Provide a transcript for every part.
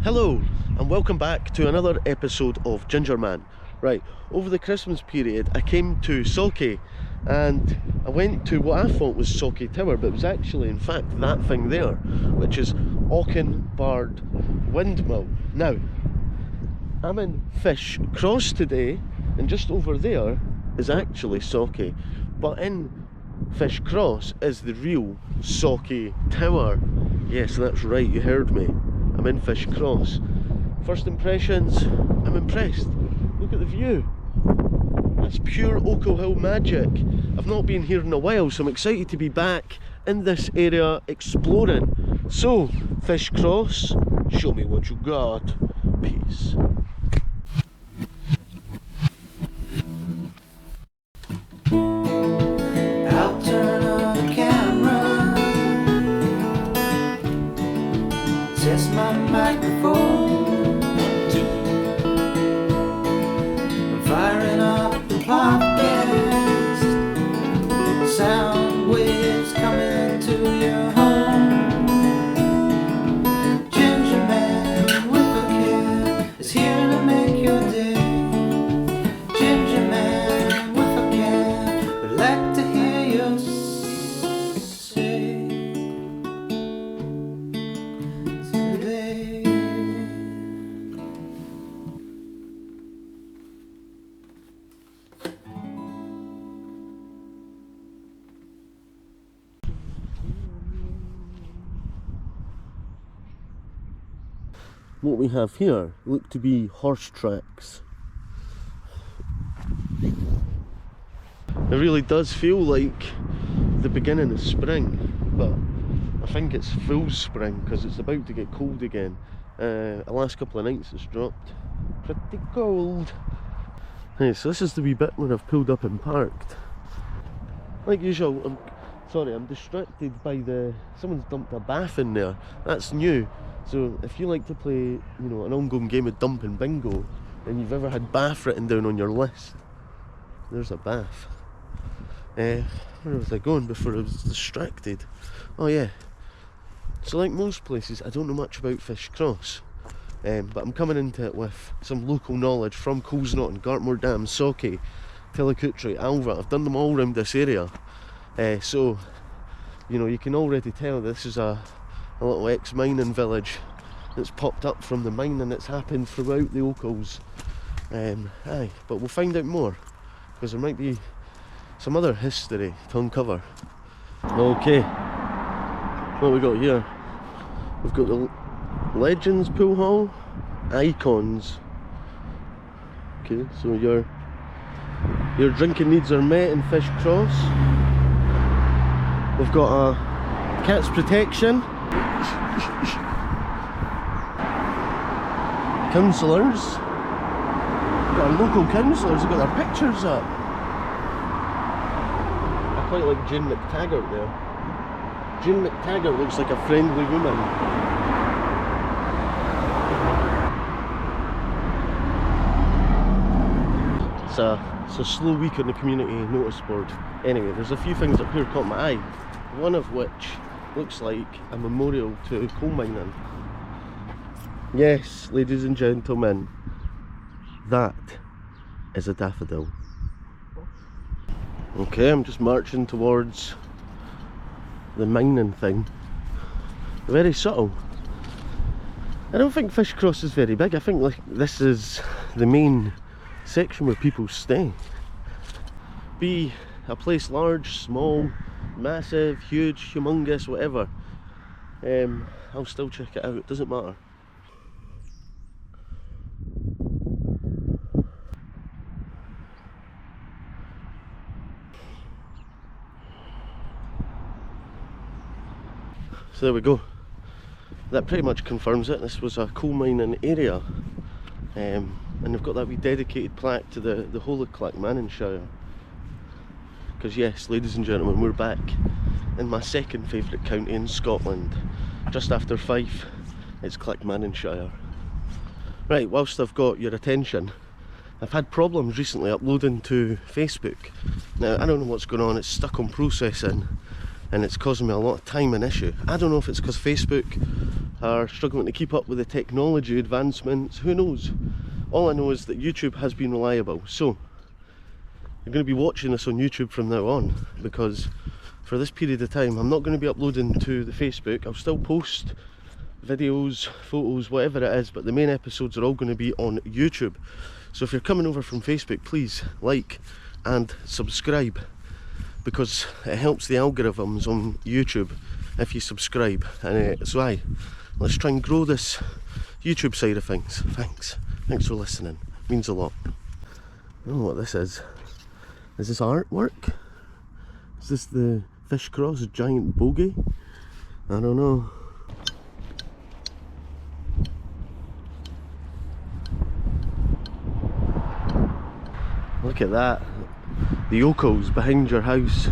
Hello and welcome back to another episode of Gingerman. Right, over the Christmas period I came to Sockey and I went to what I thought was Sockey Tower, but it was actually in fact that thing there, which is Ochil Windmill. Now, I'm in Fishcross today and just over there is actually Sockey, but in Fishcross is the real Sockey Tower. Yes, that's right, you heard me. I'm in Fishcross. First impressions, I'm impressed. Look at the view. That's pure Ochil magic. I've not been here in a while, so I'm excited to be back in this area exploring. So, Fishcross, show me what you got. Peace. I'll turn on the camera, test my microphone, I'm firing up the podcast, sound waves coming to your home. Gingerman with a can is here to make your day. Gingerman with a can would like to hear you say today. What we have here look to be horse tracks. It really does feel like the beginning of spring, but I think it's full spring because it's about to get cold again. The last couple of nights it's dropped pretty cold. Hey, so this is the wee bit where I've pulled up and parked. Like usual, I'm distracted by someone's dumped a bath in there. That's new. So if you like to play, an ongoing game of dump and bingo, and you've ever had bath written down on your list, there's a bath. Where was I going before I was distracted? Oh yeah. So like most places, I don't know much about Fishcross, but I'm coming into it with some local knowledge from Colesnaughton, Gartmore Dam, Sockey, Tillicoultry, Alva. I've done them all around this area. So, you can already tell this is a little ex-mining village that's popped up from the mining that's happened throughout the Ochils. But we'll find out more, because there might be some other history to uncover. Okay, what we got here? We've got the Legends Pool Hall, Icons. Okay, so your drinking needs are met in Fishcross. We've got a cat's protection. Councillors. Got our local councillors, they've got their pictures up. I quite like Jane McTaggart there. Jane McTaggart looks like a friendly woman. It's a slow week on the community notice board. Anyway, there's a few things up here caught my eye. One of which looks like a memorial to coal mining. Yes, ladies and gentlemen, that is a daffodil. Okay, I'm just marching towards the mining thing. Very subtle. I don't think Fishcross is very big. I think like this is the main section where people stay. Be a place large, small, massive, huge, humongous, whatever. I'll still check it out, it doesn't matter. So there we go. That pretty much confirms it. This was a coal mining area. And they've got that wee dedicated plaque to the whole of Clackmannanshire. Because yes, ladies and gentlemen, we're back in my second favourite county in Scotland. Just after Fife, it's Clackmannanshire. Right, whilst I've got your attention, I've had problems recently uploading to Facebook. Now, I don't know what's going on, it's stuck on processing and it's causing me a lot of time and issue. I don't know if it's because Facebook are struggling to keep up with the technology advancements. Who knows? All I know is that YouTube has been reliable. So you're going to be watching this on YouTube from now on, because for this period of time I'm not going to be uploading to the Facebook. I'll still post videos, photos, whatever it is, but the main episodes are all going to be on YouTube. So if you're coming over from Facebook, please like and subscribe, because it helps the algorithms on YouTube if you subscribe. And so let's try and grow this YouTube side of things. Thanks for listening, it means a lot. I don't know what this is. Is this artwork? Is this the Fishcross giant bogey? I don't know. Look at that, the Ochils behind your house.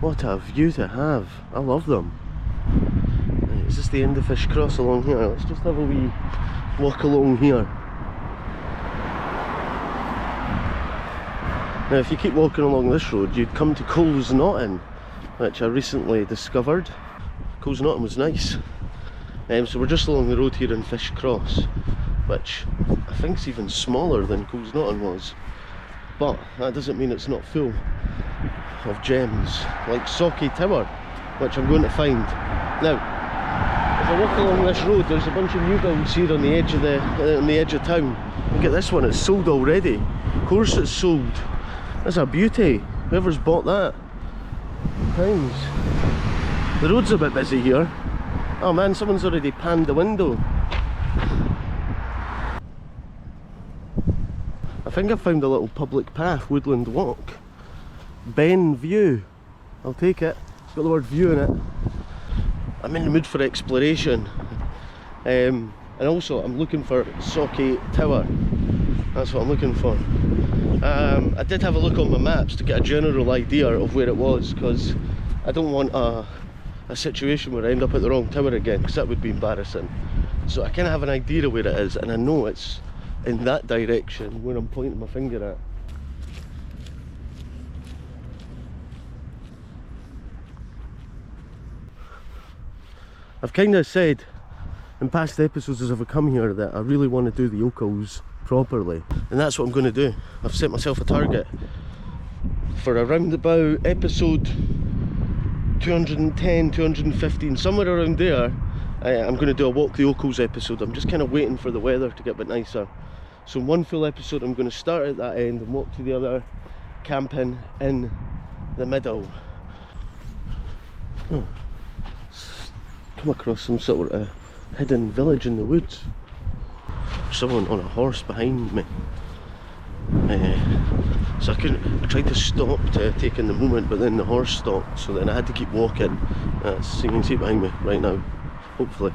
What a view to have, I love them. Right, is this the end of Fishcross along here? Let's just have a wee walk along here. Now if you keep walking along this road, you'd come to Clackmannanshire, which I recently discovered. Clackmannanshire was nice. So we're just along the road here in Fishcross, which I think is even smaller than Clackmannanshire was. But that doesn't mean it's not full of gems like Sockey Tower, which I'm going to find. Now, as I walk along this road, there's a bunch of new builds here on the edge of town. Look at this one, it's sold already. Of course it's sold. That's a beauty. Whoever's bought that. Thanks. The road's a bit busy here. Oh man, someone's already panned the window. I think I found a little public path, woodland walk. Ben View. I'll take it. It's got the word view in it. I'm in the mood for exploration. And also I'm looking for Sockey Tower. That's what I'm looking for. I did have a look on my maps to get a general idea of where it was, because I don't want a situation where I end up at the wrong tower again, because that would be embarrassing. So I kind of have an idea of where it is, and I know it's in that direction where I'm pointing my finger at. I've kind of said in past episodes as I've come here that I really want to do the Ochils properly, and that's what I'm going to do. I've set myself a target for around about episode 210, 215, somewhere around there. I'm going to do a walk the Ochils episode. I'm just kind of waiting for the weather to get a bit nicer. So in one full episode I'm going to start at that end and walk to the other, camping in the middle. Oh. Come across some sort of hidden village in the woods. Someone on a horse behind me. So I tried to stop to take in the moment, but then the horse stopped, so then I had to keep walking. So you can see it behind me right now, hopefully.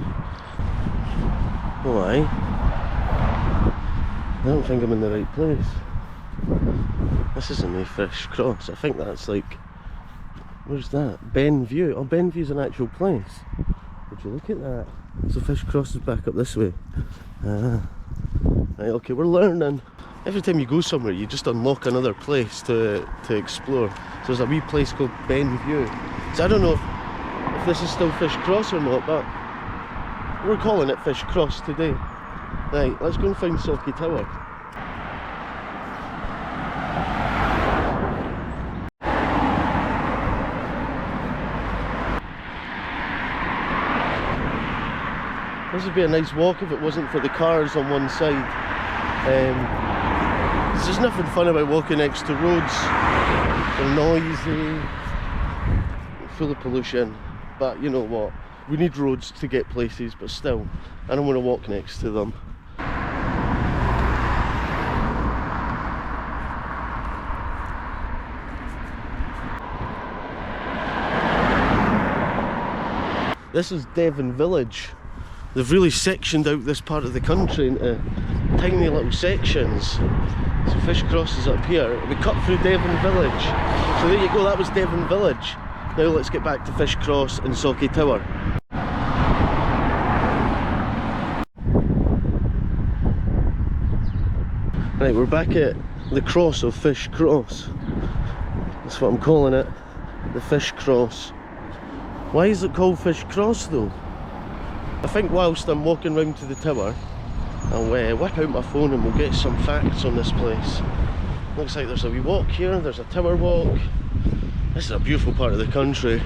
Oh aye. I don't think I'm in the right place. This isn't the Fishcross. I think that's like, where's that? Ben View. Oh, Ben View's an actual place. Would you look at that? So Fishcross is back up this way. Right, okay, we're learning. Every time you go somewhere, you just unlock another place to explore. So there's a wee place called Ben View. So I don't know if this is still Fishcross or not, but we're calling it Fishcross today. Right, let's go and find Sockey Tower. This would be a nice walk if it wasn't for the cars on one side. There's nothing fun about walking next to roads. They're noisy, full of pollution, but you know what? We need roads to get places, but still, I don't want to walk next to them. This is Devon Village. They've really sectioned out this part of the country into tiny little sections. So Fishcross is up here. We cut through Devon Village. So there you go, that was Devon Village. Now let's get back to Fishcross and Sockey Tower. Right, we're back at the cross of Fishcross. That's what I'm calling it, the Fishcross. Why is it called Fishcross though? I think whilst I'm walking round to the tower, I'll whip out my phone and we'll get some facts on this place. Looks like there's a wee walk here, there's a tower walk. This is a beautiful part of the country.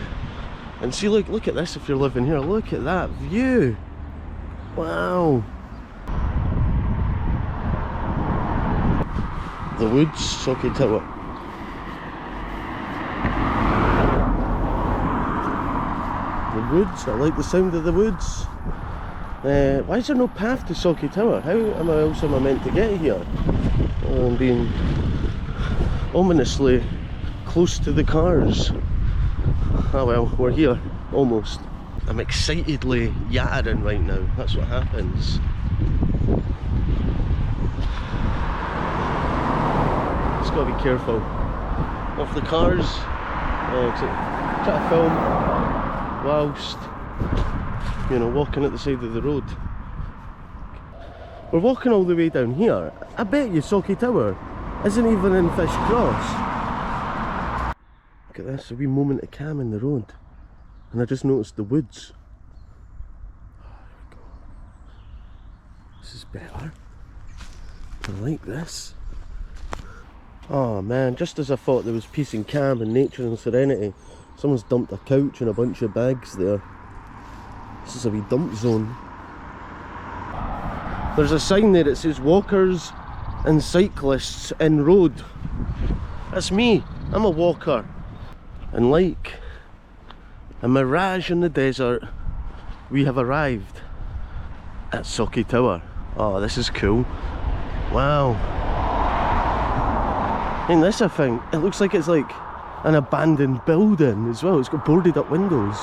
And see, look at this if you're living here, look at that view. Wow. The woods, Sockey Tower. The woods, I like the sound of the woods. Why is there no path to Sockey Tower? How else am I meant to get here? I'm being ominously close to the cars. Oh well, we're here, almost. I'm excitedly yattering right now, that's what happens. Just gotta be careful of the cars. Try to film whilst, you know, walking at the side of the road. We're walking all the way down here. I bet you Sockey Tower isn't even in Fishcross. Look at this, a wee moment of calm in the road. And I just noticed the woods. Oh, there we go. This is better. I like this. Oh man, just as I thought there was peace and calm and nature and serenity, someone's dumped a couch and a bunch of bags there. This is a wee dump zone. There's a sign there that says walkers and cyclists in road. That's me, I'm a walker. And like a mirage in the desert, we have arrived at Sockey Tower. Oh, this is cool. Wow. Ain't this a thing? It looks like it's like an abandoned building as well. It's got boarded up windows.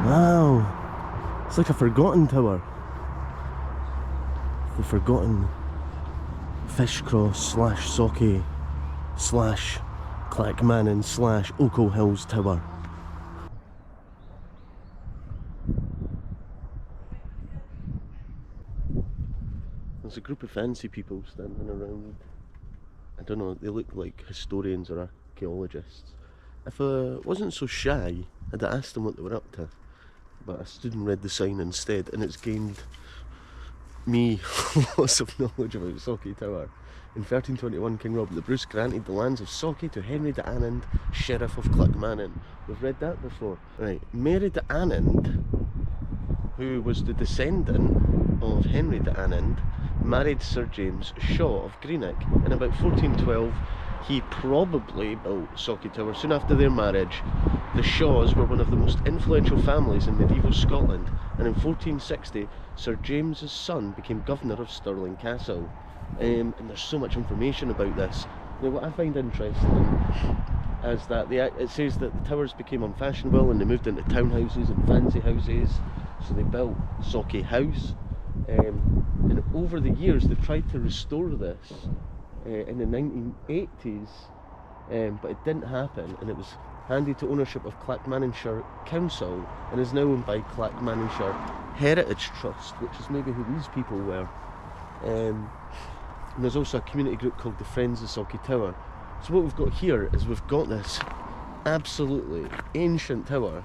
Wow. It's like a forgotten tower. The forgotten Fishcross / Sockey / Clackmannan / Ochil Hills Tower. There's a group of fancy people standing around. I don't know, they look like historians or archaeologists. If I wasn't so shy, I'd have asked them what they were up to. But I stood and read the sign instead, and it's gained me lots of knowledge about Sockey Tower. In 1321, King Robert the Bruce granted the lands of Sockey to Henry de Anand, Sheriff of Clackmannan. We've read that before. Right, Mary de Anand, who was the descendant of Henry de Anand, married Sir James Shaw of Greenock. In about 1412, he probably built Sockey Tower. Soon after their marriage, the Shaws were one of the most influential families in medieval Scotland, and in 1460, Sir James's son became governor of Stirling Castle. And there's so much information about this. Now, what I find interesting is that it says that the towers became unfashionable and they moved into townhouses and fancy houses, so they built Sockey House. And over the years they tried to restore this in the 1980s, but it didn't happen, and it was handed to ownership of Clackmannanshire Council and is now owned by Clackmannanshire Heritage Trust, which is maybe who these people were. And there's also a community group called the Friends of Sockey Tower. So what we've got here is we've got this absolutely ancient tower,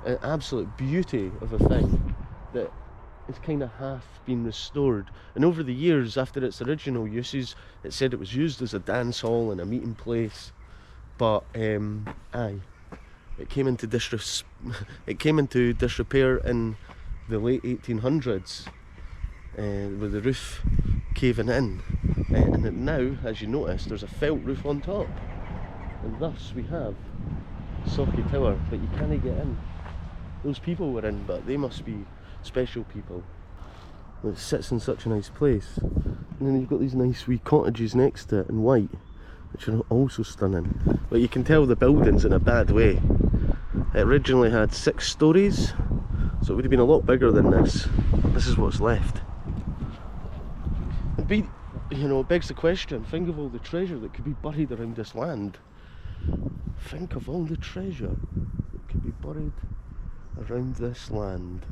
an absolute beauty of a thing that it's kind of half been restored. And over the years, after its original uses, it said it was used as a dance hall and a meeting place. But it came into disrepair in the late 1800s, with the roof caving in. And now, as you notice, there's a felt roof on top, and thus we have Sockey Tower, but you can't get in. Those people were in, but they must be special people. It sits in such a nice place, and then you've got these nice wee cottages next to it in white, which are also stunning. But you can tell the building's in a bad way. It originally had 6 stories, so it would have been a lot bigger than this. This is what's left. It begs the question, think of all the treasure that could be buried around this land. Think of all the treasure that could be buried around this land.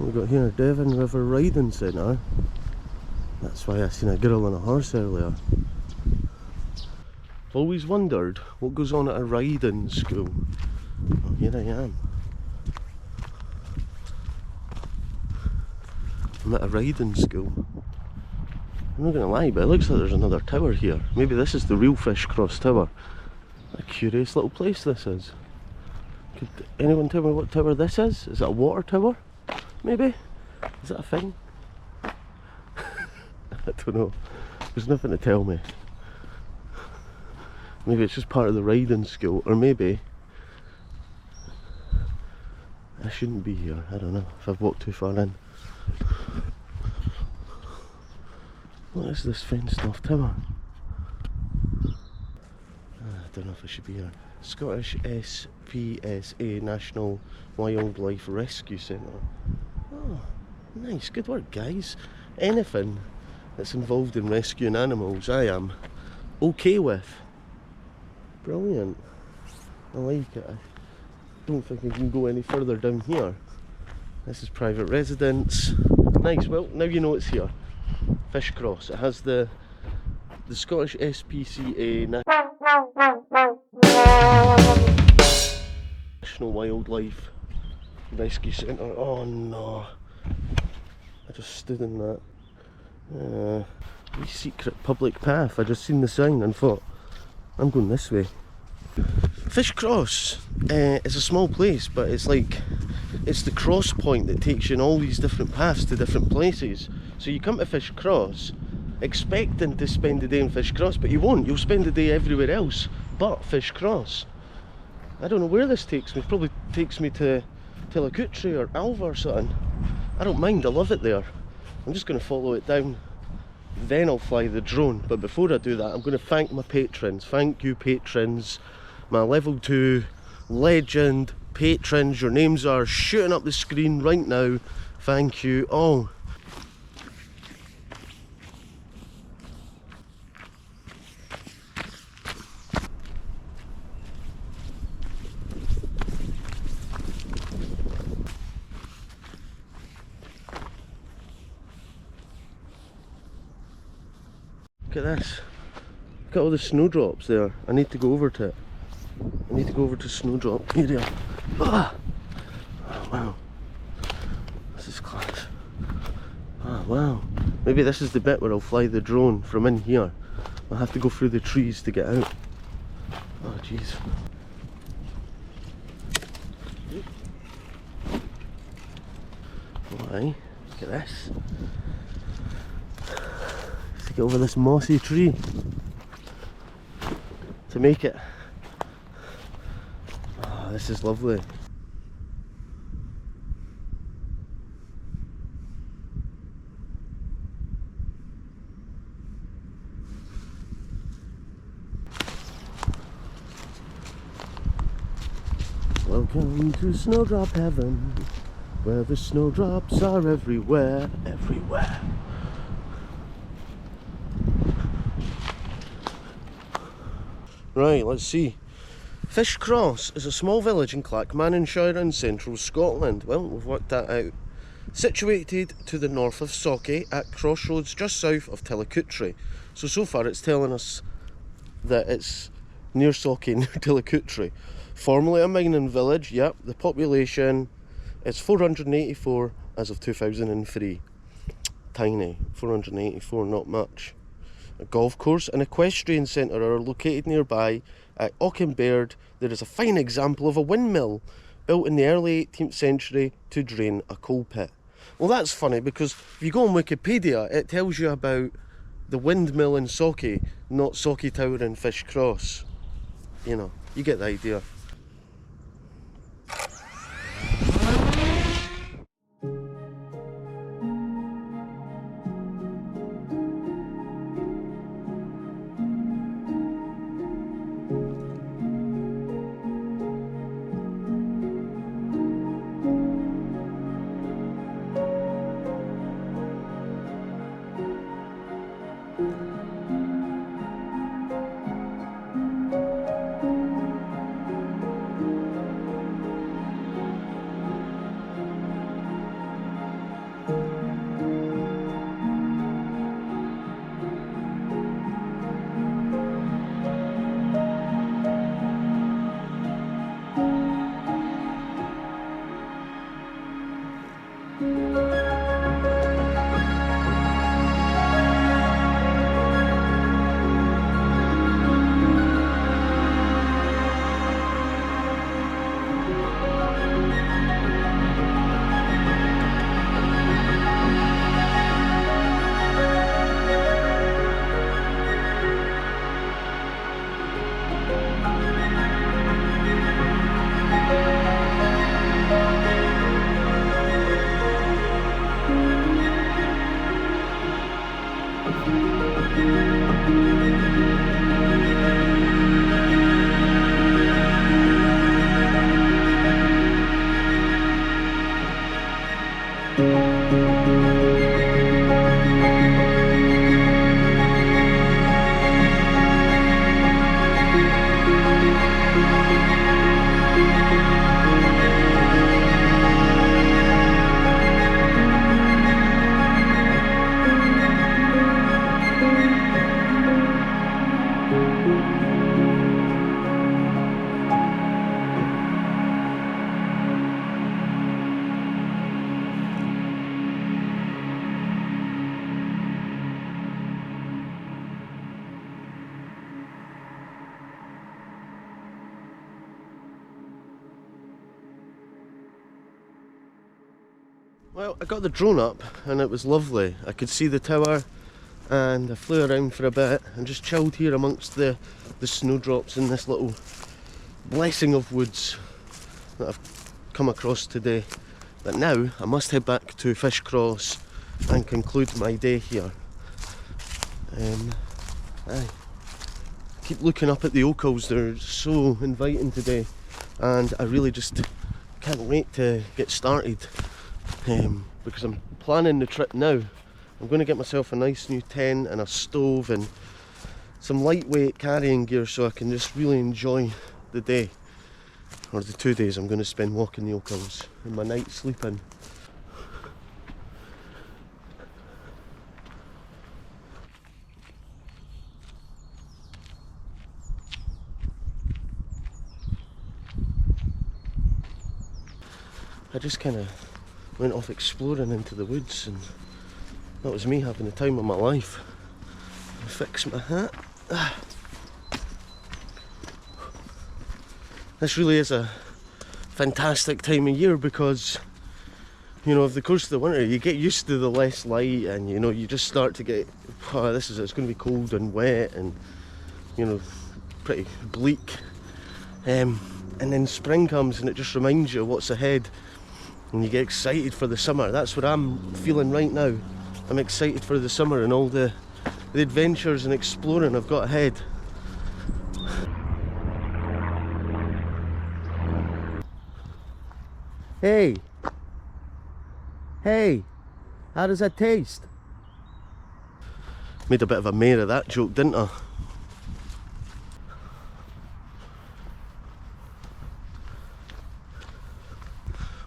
We've got here Devon River Riding Centre. That's why I seen a girl on a horse earlier. I've always wondered what goes on at a riding school. Oh, here I am. I'm at a riding school. I'm not going to lie, but it looks like there's another tower here. Maybe this is the real Fishcross Tower. What a curious little place this is. Could anyone tell me what tower this is? Is it a water tower? Maybe? Is that a thing? I don't know. There's nothing to tell me. Maybe it's just part of the riding school, or maybe I shouldn't be here. I don't know if I've walked too far in. What is this fenced off tower? I don't know if I should be here. Scottish SPSA National Wildlife Rescue Centre. Oh, nice, good work guys. Anything that's involved in rescuing animals I am okay with. Brilliant. I like it. I don't think I can go any further down here. This is private residence. Nice, well now you know it's here. Fishcross. It has the Scottish SPCA National Wildlife Rescue Centre. Oh no. I just stood in that. Wee secret public path. I just seen the sign and thought, I'm going this way. Fishcross is a small place, but it's like, it's the cross point that takes you in all these different paths to different places. So you come to Fishcross expecting to spend the day in Fishcross, but you won't. You'll spend the day everywhere else but Fishcross. I don't know where this takes me. It probably takes me to Tillicootree or Alva or something. I don't mind, I love it there. I'm just going to follow it down, then I'll fly the drone. But before I do that, I'm going to thank my patrons. Thank you patrons, my level 2 legend patrons. Your names are shooting up the screen right now. Thank you all. Look at this. Look at all the snowdrops there. I need to go over to it. I need to go over to snowdrop area. Ah! Oh, wow. This is class. Ah, wow. Maybe this is the bit where I'll fly the drone from in here. I'll have to go through the trees to get out. Oh, jeez. Alright, look at this. To get over this mossy tree to make it. Oh, this is lovely. Welcome to Snowdrop Heaven, where the snowdrops are everywhere, everywhere. Right, let's see. Fishcross is a small village in Clackmannanshire in central Scotland. Well, we've worked that out. Situated to the north of Sockey at crossroads just south of Tillicootree. So far it's telling us that it's near Sauchie, near Tillicootree. Formerly a mining village, yep. The population is 484 as of 2003. Tiny, 484, not much. A golf course and equestrian centre are located nearby. At Ochil there is a fine example of a windmill built in the early 18th century to drain a coal pit. Well, that's funny because if you go on Wikipedia it tells you about the windmill in Sauchie, not Sauchie Tower in Fishcross. You know, you get the idea. Well, I got the drone up and it was lovely. I could see the tower and I flew around for a bit and just chilled here amongst the snowdrops in this little blessing of woods that I've come across today. But now I must head back to Fishcross and conclude my day here. I keep looking up at the Ochils, they're so inviting today and I really just can't wait to get started. Because I'm planning the trip now. I'm going to get myself a nice new tent and a stove and some lightweight carrying gear so I can just really enjoy the day, or the 2 days I'm going to spend walking the Ochils and my night sleeping. I just kind of went off exploring into the woods and that was me having the time of my life. I fixed my hat. This really is a fantastic time of year because, you know, over the course of the winter you get used to the less light and, you know, you just start to get, oh, it's going to be cold and wet and, you know, pretty bleak. And then spring comes and it just reminds you of what's ahead. And you get excited for the summer. That's what I'm feeling right now. I'm excited for the summer and all the adventures and exploring I've got ahead. Hey! Hey! How does that taste? Made a bit of a mare of that joke, didn't I?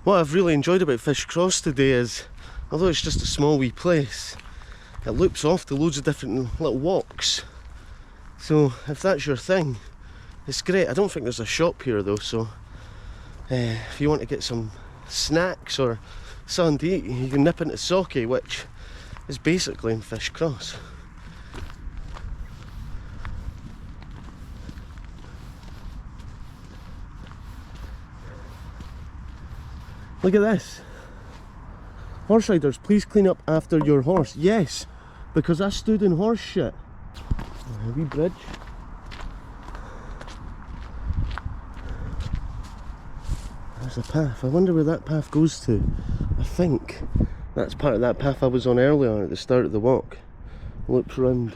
What I've really enjoyed about Fishcross today is, although it's just a small wee place, it loops off to loads of different little walks. So if that's your thing, it's great. I don't think there's a shop here though, so if you want to get some snacks or something to eat, you can nip into Sockey, which is basically in Fishcross. Look at this. Horse riders, please clean up after your horse. Yes, because I stood in horse shit. A wee bridge. There's a path. I wonder where that path goes to. I think that's part of that path I was on earlier at the start of the walk. Loops round.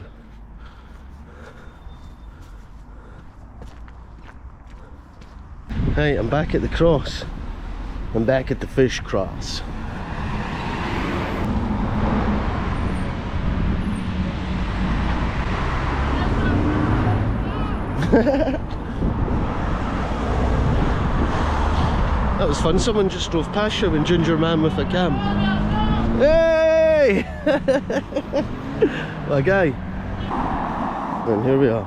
Hey, I'm back at the cross. I'm back at the Fishcross. That was fun. Someone just drove past you in Gingerman with a cam. Hey! What a guy. And here we are.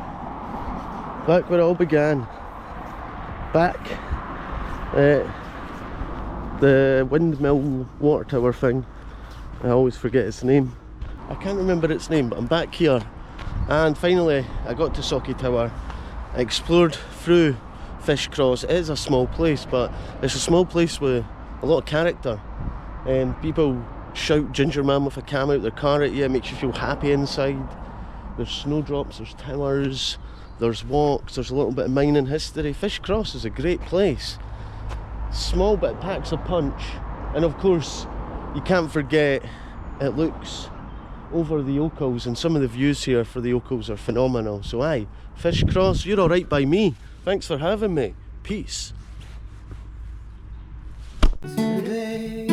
Back where it all began. Back at the windmill water tower thing. I always forget its name. I can't remember its name, but I'm back here. And finally I got to Sockey Tower. I explored through Fishcross. It is a small place, but it's a small place with a lot of character. And people shout Gingerman with a cam out their car at you. It makes you feel happy inside. There's snowdrops, there's towers, there's walks, there's a little bit of mining history. Fishcross is a great place. Small but packs a punch, and of course you can't forget it looks over the Ochils, and some of the views here for the Ochils are phenomenal. So aye, Fishcross, you're alright by me. Thanks for having me. Peace. today.